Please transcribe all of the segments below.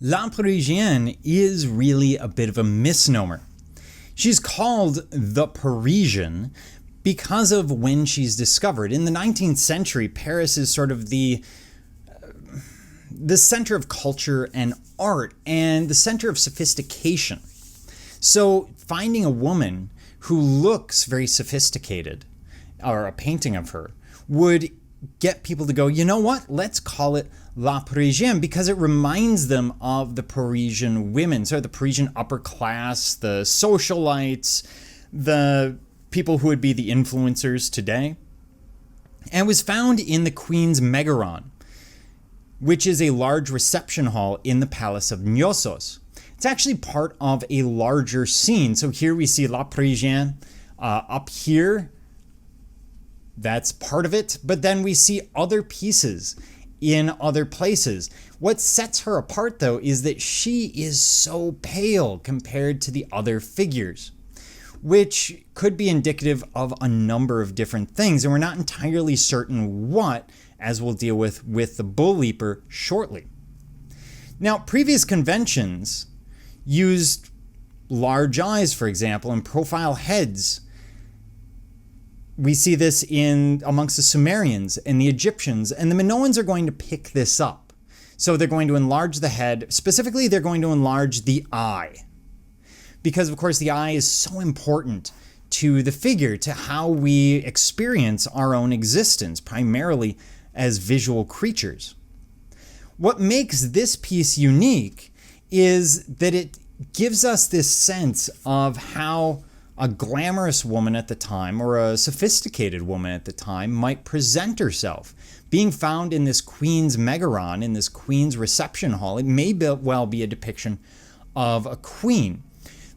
La Parisienne is really a bit of a misnomer. She's called the Parisian because of when she's discovered. In the 19th century, Paris is sort of the center of culture and art and the center of sophistication. So finding a woman who looks very sophisticated, or a painting of her, would get people to go, you know what, let's call it La Parisienne, because it reminds them of the Parisian women, so the Parisian upper class, the socialites, the people who would be the influencers today. And was found in the Queen's Megaron, which is a large reception hall in the Palace of Knossos. It's actually part of a larger scene. So here we see La Parisienne up here. That's part of it. But then we see other pieces in other places. What sets her apart, though, is that she is so pale compared to the other figures, which could be indicative of a number of different things. And we're not entirely certain what, as we'll deal with the Bull Leaper shortly. Now, previous conventions used large eyes, for example, and profile heads. We see this amongst the Sumerians and the Egyptians, and the Minoans are going to pick this up. So they're going to enlarge the head. Specifically, they're going to enlarge the eye, because, of course, the eye is so important to the figure, to how we experience our own existence, primarily as visual creatures. What makes this piece unique is that it gives us this sense of how a glamorous woman at the time, or a sophisticated woman at the time, might present herself. Being found in this Queen's Megaron, in this Queen's reception hall, it may well be a depiction of a queen.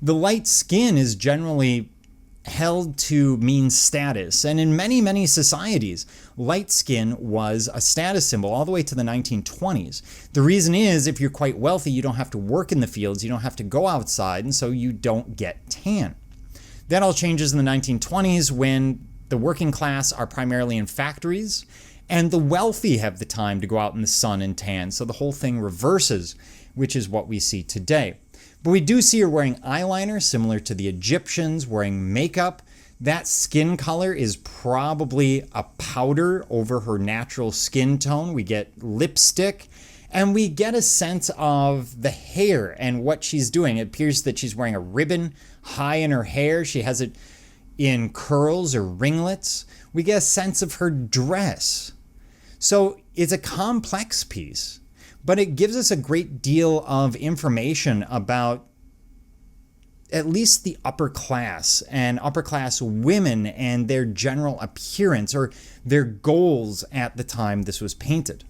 The light skin is generally held to mean status, and in many, many societies, light skin was a status symbol all the way to the 1920s. The reason is, if you're quite wealthy, you don't have to work in the fields, you don't have to go outside, and so you don't get tan. That all changes in the 1920s when the working class are primarily in factories, and the wealthy have the time to go out in the sun and tan, so the whole thing reverses, which is what we see today. But we do see her wearing eyeliner, similar to the Egyptians, wearing makeup. That skin color is probably a powder over her natural skin tone. We get lipstick, and we get a sense of the hair and what she's doing. It appears that she's wearing a ribbon high in her hair. She has it in curls or ringlets. We get a sense of her dress. So it's a complex piece, but it gives us a great deal of information about at least the upper class and upper class women and their general appearance, or their goals at the time this was painted.